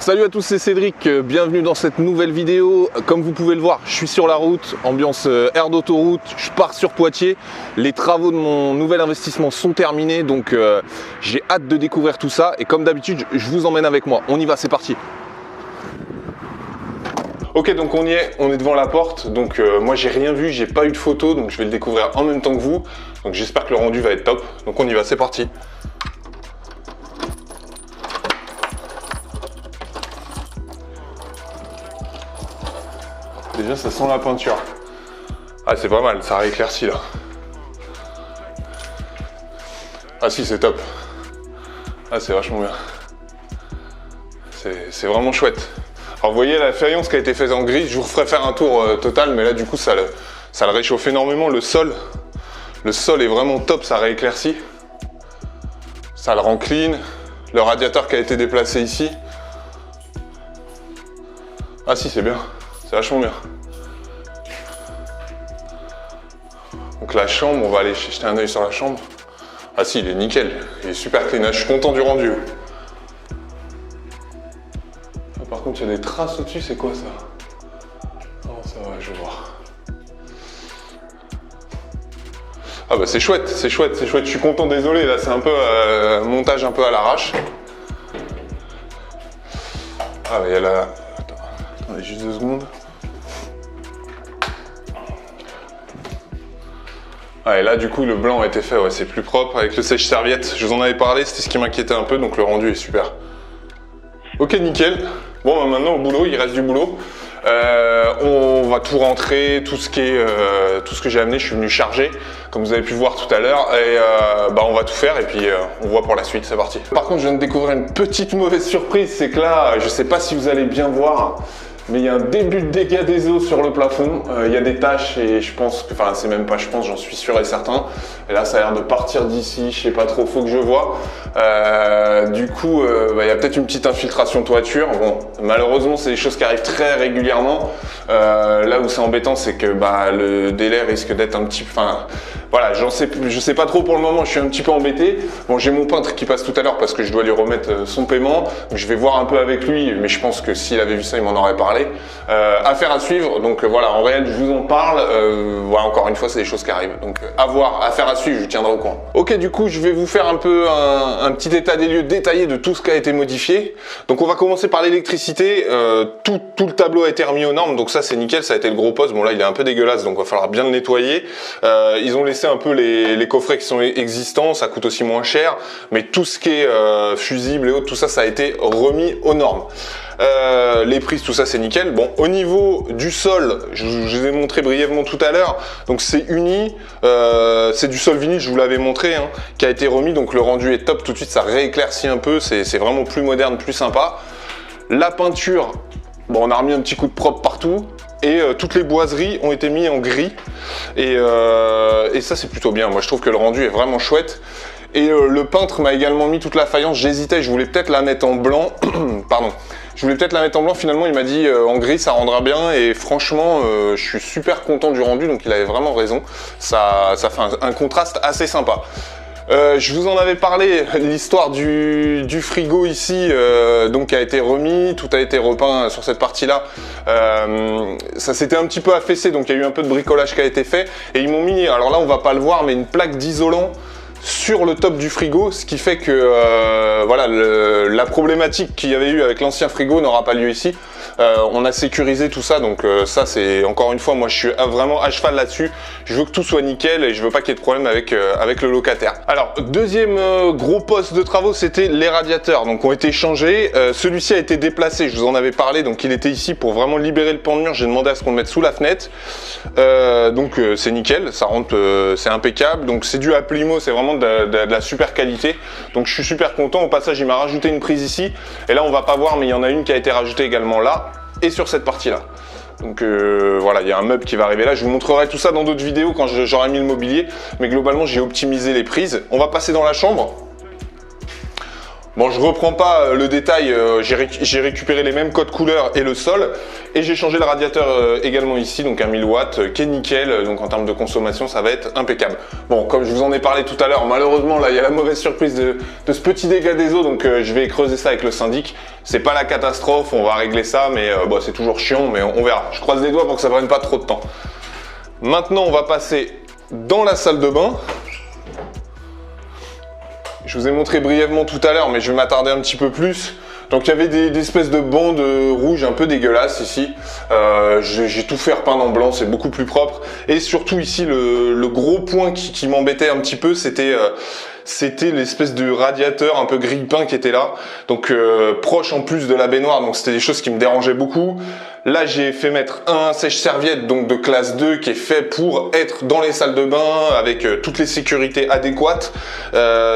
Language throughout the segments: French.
Salut à tous, c'est Cédric, bienvenue dans cette nouvelle vidéo. Comme vous pouvez le voir, je suis sur la route, ambiance aire d'autoroute, je pars sur Poitiers. Les travaux de mon nouvel investissement sont terminés, donc j'ai hâte de découvrir tout ça. Et comme d'habitude, je vous emmène avec moi. On y va, c'est parti. Ok, donc on y est, on est devant la porte. Donc moi j'ai rien vu, j'ai pas eu de photo, donc je vais le découvrir en même temps que vous. Donc j'espère que le rendu va être top. Donc on y va, c'est parti. Déjà ça sent la peinture. Ah c'est pas mal, ça rééclaircit là. Ah si c'est top. Ah c'est vachement bien. C'est vraiment chouette. Alors vous voyez la faïence qui a été faite en gris, je vous referai faire un tour total, mais là du coup ça le réchauffe énormément. Le sol est vraiment top, ça rééclaircit. Ça le rend clean. Le radiateur qui a été déplacé ici. Ah si c'est bien. C'est vachement bien. Donc la chambre, on va aller jeter un œil sur la chambre. Ah si, il est nickel, il est super clean. Je suis content du rendu. Ah, par contre, il y a des traces au-dessus, c'est quoi ça? Non, ça va, je vais voir. Ah bah c'est chouette, c'est chouette, c'est chouette. Je suis content, désolé, là c'est un peu montage un peu à l'arrache. Ah bah il y a la... Attendez juste 2 secondes. Ah, et là du coup le blanc a été fait, ouais, c'est plus propre avec le sèche-serviette. Je vous en avais parlé, c'était ce qui m'inquiétait un peu, donc le rendu est super. Ok, nickel. Bon bah maintenant au boulot, il reste du boulot. On va tout rentrer, tout ce que j'ai amené, je suis venu charger, comme vous avez pu voir tout à l'heure, et bah on va tout faire et puis on voit pour la suite, c'est parti. Par contre, je viens de découvrir une petite mauvaise surprise, c'est que là, je sais pas si vous allez bien voir, mais il y a un début de dégâts des eaux sur le plafond, il y a des taches et je pense que, enfin c'est même pas je pense, j'en suis sûr et certain. Et là ça a l'air de partir d'ici, je sais pas trop, faut que je vois. Du coup, bah, il y a peut-être une petite infiltration toiture. Bon, malheureusement c'est des choses qui arrivent très régulièrement. Là où c'est embêtant, c'est que bah, le délai risque d'être un petit peu... Enfin, voilà, je sais pas trop pour le moment, je suis un petit peu embêté. Bon, j'ai mon peintre qui passe tout à l'heure parce que je dois lui remettre son paiement. Donc, je vais voir un peu avec lui, mais je pense que s'il avait vu ça, il m'en aurait parlé. Affaire à suivre, donc voilà, en réel, je vous en parle. Voilà, encore une fois, c'est des choses qui arrivent. Donc, à voir, affaire à suivre, je vous tiendrai au courant. Ok, du coup, je vais vous faire un peu un petit état des lieux détaillé de tout ce qui a été modifié. Donc, on va commencer par l'électricité. Tout le tableau a été remis aux normes, donc ça, c'est nickel, ça a été le gros poste. Bon, là, il est un peu dégueulasse, donc il va falloir bien le nettoyer. Ils ont laissé un peu les coffrets qui sont existants, ça coûte aussi moins cher, mais tout ce qui est fusible et autres, tout ça, ça a été remis aux normes. Les prises, tout ça c'est nickel. Bon, au niveau du sol, je vous ai montré brièvement tout à l'heure, donc c'est uni, c'est du sol vinyle, je vous l'avais montré, hein, qui a été remis, donc le rendu est top, tout de suite ça rééclaircit un peu, c'est vraiment plus moderne, plus sympa. La peinture, bon on a remis un petit coup de propre partout, et toutes les boiseries ont été mises en gris, et ça c'est plutôt bien, moi je trouve que le rendu est vraiment chouette. Et le peintre m'a également mis toute la faïence, j'hésitais, je voulais peut-être la mettre en blanc, pardon. Je voulais peut-être la mettre en blanc, finalement il m'a dit en gris ça rendra bien et franchement je suis super content du rendu, donc il avait vraiment raison, ça fait un contraste assez sympa. Je vous en avais parlé, l'histoire du frigo ici, donc qui a été remis, tout a été repeint sur cette partie-là. Ça s'était un petit peu affaissé, donc il y a eu un peu de bricolage qui a été fait. Et ils m'ont mis, alors là on va pas le voir, mais une plaque d'isolant sur le top du frigo, ce qui fait que voilà, la problématique qu'il y avait eu avec l'ancien frigo n'aura pas lieu ici. On a sécurisé tout ça, donc ça c'est encore une fois, moi je suis vraiment à cheval là-dessus. Je veux que tout soit nickel et je veux pas qu'il y ait de problème avec le locataire. Alors deuxième gros poste de travaux, c'était les radiateurs, donc ont été changés. Celui-ci a été déplacé, je vous en avais parlé, donc il était ici pour vraiment libérer le pan de mur. J'ai demandé à ce qu'on le mette sous la fenêtre, donc c'est nickel, ça rentre, c'est impeccable. Donc c'est du Applimo, c'est vraiment de la super qualité, donc je suis super content. Au passage il m'a rajouté une prise ici, et là on va pas voir, mais il y en a une qui a été rajoutée également là et sur cette partie là. Donc voilà, il y a un meuble qui va arriver là, je vous montrerai tout ça dans d'autres vidéos quand j'aurai mis le mobilier, mais globalement j'ai optimisé les prises. On va passer dans la chambre. Bon, je reprends pas le détail, j'ai récupéré les mêmes codes couleurs et le sol, et j'ai changé le radiateur également ici, donc un 1000 watts, qui est nickel, donc en termes de consommation, ça va être impeccable. Bon, comme je vous en ai parlé tout à l'heure, malheureusement, là, il y a la mauvaise surprise de ce petit dégât des eaux, donc je vais creuser ça avec le syndic. C'est pas la catastrophe, on va régler ça, mais bon, c'est toujours chiant, mais on verra. Je croise les doigts pour que ça prenne pas trop de temps. Maintenant, on va passer dans la salle de bain. Je vous ai montré brièvement tout à l'heure, mais je vais m'attarder un petit peu plus. Donc il y avait des espèces de bandes rouges un peu dégueulasses ici. J'ai tout fait repeindre en blanc, c'est beaucoup plus propre. Et surtout ici, le gros point qui m'embêtait un petit peu, c'était l'espèce de radiateur un peu grille-pain qui était là. Donc proche en plus de la baignoire, donc c'était des choses qui me dérangeaient beaucoup. Là, j'ai fait mettre un sèche-serviette donc de classe 2 qui est fait pour être dans les salles de bain avec toutes les sécurités adéquates.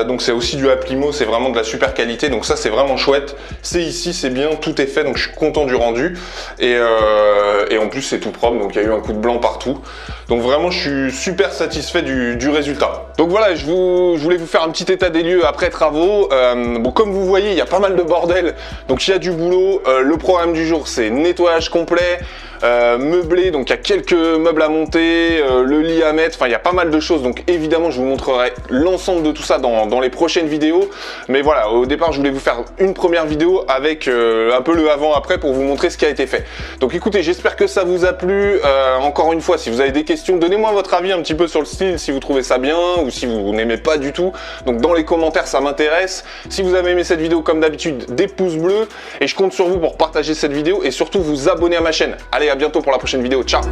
Donc c'est aussi du Applimo, c'est vraiment de la super qualité. Donc ça, c'est vraiment chouette. C'est ici, c'est bien, tout est fait. Donc je suis content du rendu. Et en plus, c'est tout propre. Donc il y a eu un coup de blanc partout. Donc vraiment, je suis super satisfait du résultat. Donc voilà, je voulais vous faire un petit état des lieux après travaux. Bon, comme vous voyez, il y a pas mal de bordel. Donc il y a du boulot. Le programme du jour, c'est nettoyage complet, meublé, donc il y a quelques meubles à monter, le lit à mettre, enfin il y a pas mal de choses, donc évidemment je vous montrerai l'ensemble de tout ça dans les prochaines vidéos, mais voilà, au départ je voulais vous faire une première vidéo avec un peu le avant-après pour vous montrer ce qui a été fait. Donc écoutez, j'espère que ça vous a plu. Encore une fois, si vous avez des questions, donnez-moi votre avis un petit peu sur le style, si vous trouvez ça bien ou si vous n'aimez pas du tout, donc dans les commentaires ça m'intéresse. Si vous avez aimé cette vidéo, comme d'habitude, des pouces bleus, et je compte sur vous pour partager cette vidéo et surtout vous abonner à ma chaîne. Allez, à bientôt pour la prochaine vidéo. Ciao!